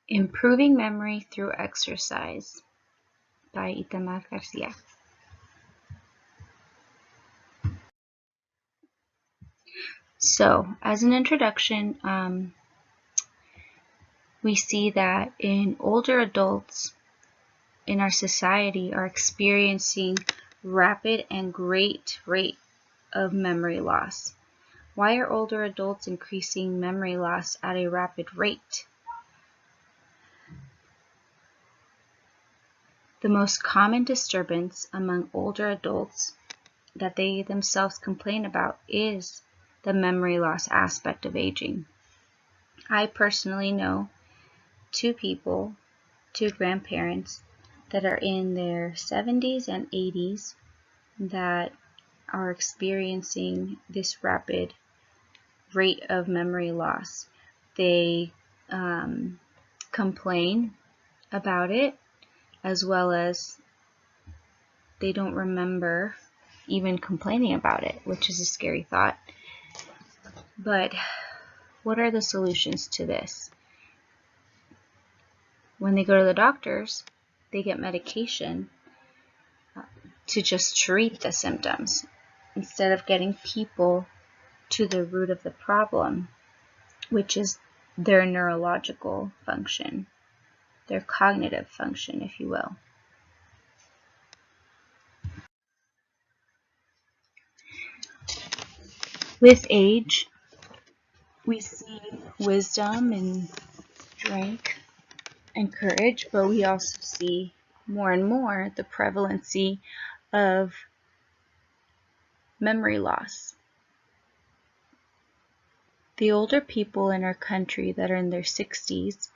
Improving Memory Through Exercise by Itamar Garcia. So, as an introduction, we see that in older adults in our society are experiencing rapid and great rate of memory loss. Why are older adults increasing memory loss at a rapid rate? The most common disturbance among older adults that they themselves complain about is the memory loss aspect of aging. I personally know two grandparents that are in their 70s and 80s that are experiencing this rapid rate of memory loss. They complain about it, as well as they don't remember even complaining about it, which is a scary thought. But what are the solutions to this? When they go to the doctors, they get medication to just treat the symptoms instead of getting people to the root of the problem, which is their neurological function, their cognitive function, if you will. With age, we see wisdom and strength and courage, but we also see more and more the prevalency of memory loss. The older people in our country that are in their 60s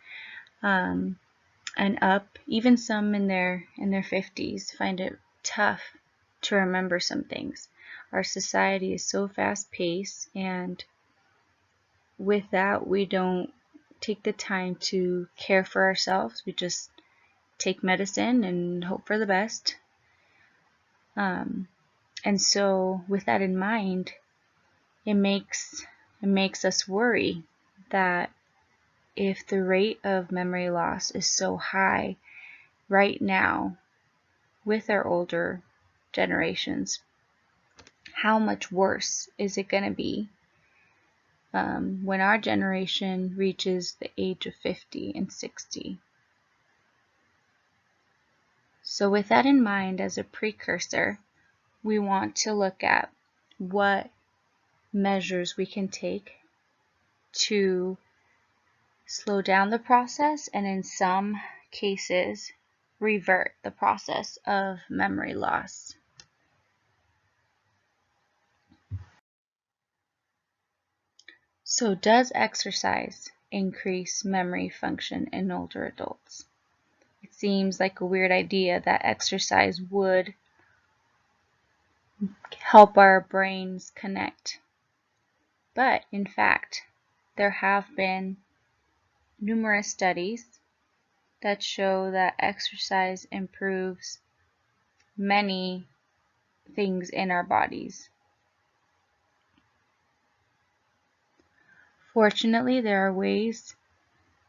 and up, even some in their 50s, find it tough to remember some things. Our society is so fast-paced, and with that, we don't take the time to care for ourselves. We just take medicine and hope for the best. And so with that in mind, it makes us worry that if the rate of memory loss is so high right now with our older generations, how much worse is it going to be when our generation reaches the age of 50 and 60? So with that in mind, as a precursor, we want to look at what measures we can take to slow down the process, and in some cases, revert the process of memory loss. So does exercise increase memory function in older adults? It seems like a weird idea that exercise would help our brains connect. But in fact, there have been numerous studies that show that exercise improves many things in our bodies. Fortunately, there are ways,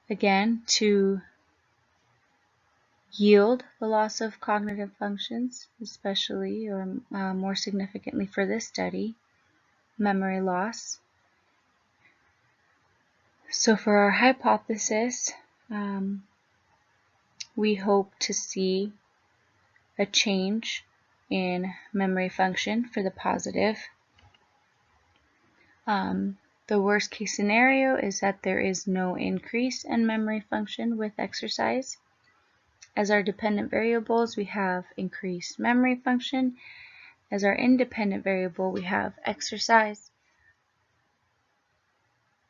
again, to yield the loss of cognitive functions, especially or more significantly for this study, memory loss. So for our hypothesis, we hope to see a change in memory function for the positive. The worst case scenario is that there is no increase in memory function with exercise. As our dependent variables, we have increased memory function. As our independent variable, we have exercise.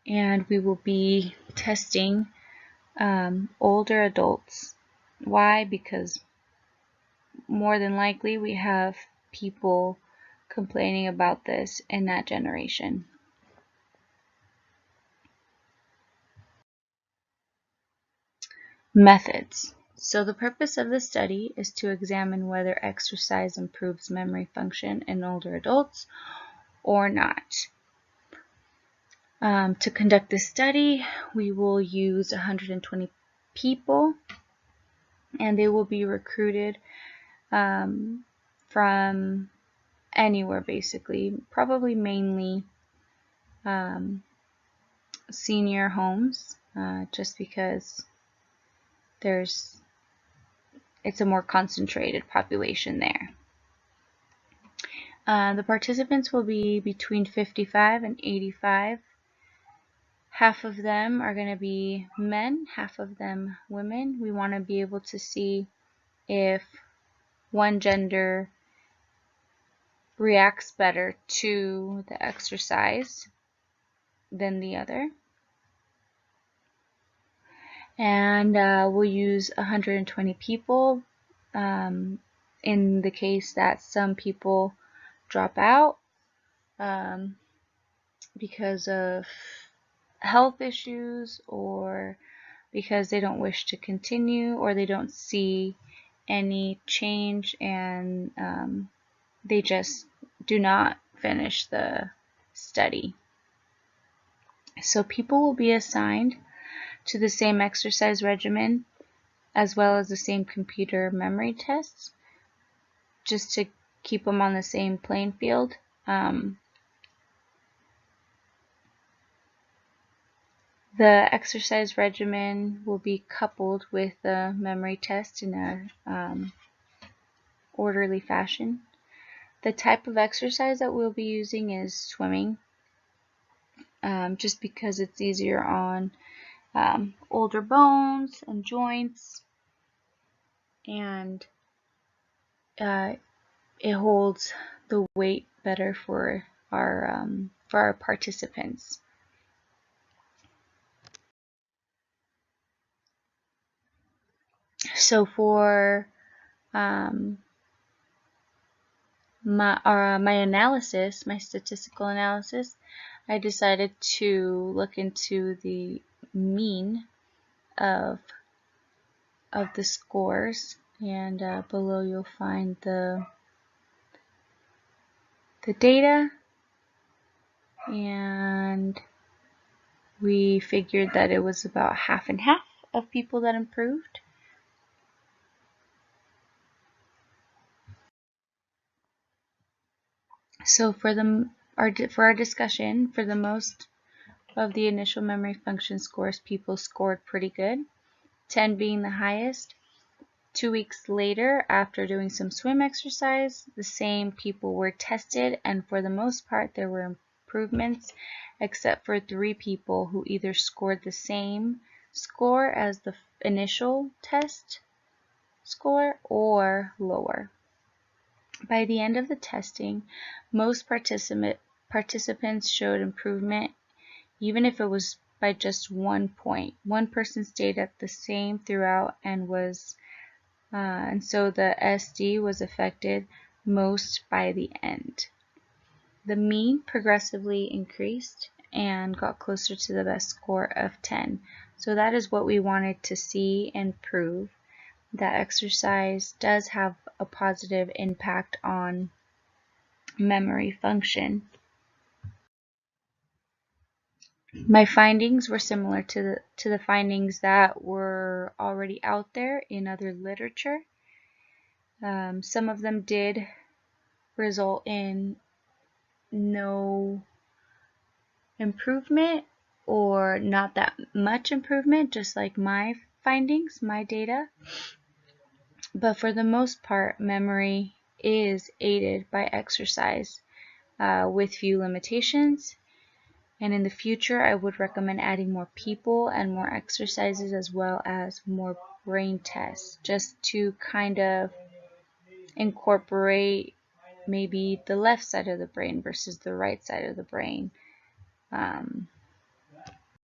And we will be testing older adults. Why? Because more than likely we have people complaining about this in that generation. Methods. So the purpose of the study is to examine whether exercise improves memory function in older adults or not. To conduct this study, we will use 120 people, and they will be recruited from anywhere, basically, probably mainly senior homes, just because it's a more concentrated population there. The participants will be between 55 and 85. Half of them are going to be men, half of them women. We want to be able to see if one gender reacts better to the exercise than the other. And we'll use 120 people in the case that some people drop out because of health issues, or because they don't wish to continue, or they don't see any change, and they just do not finish the study. So people will be assigned to the same exercise regimen as well as the same computer memory tests, just to keep them on the same playing field. The exercise regimen will be coupled with the memory test in a orderly fashion. The type of exercise that we'll be using is swimming, just because it's easier on older bones and joints, and it holds the weight better for our participants. So for my analysis, my statistical analysis, I decided to look into the mean of the scores, and below you'll find the data, and we figured that it was about half and half of people that improved. So for our discussion, for the most of the initial memory function scores, people scored pretty good, 10 being the highest. 2 weeks later, after doing some swim exercise, the same people were tested, and for the most part there were improvements, except for 3 people who either scored the same score as the initial test score or lower. By the end of the testing, most participants showed improvement, even if it was by just 1 point. One person stayed at the same throughout and so the SD was affected most by the end. The mean progressively increased and got closer to the best score of 10. So that is what we wanted to see and prove, that exercise does have a positive impact on memory function. My findings were similar to the findings that were already out there in other literature. Some of them did result in no improvement, or not that much improvement, just like my findings, my data. But for the most part, memory is aided by exercise with few limitations. And in the future, I would recommend adding more people and more exercises, as well as more brain tests, just to kind of incorporate maybe the left side of the brain versus the right side of the brain.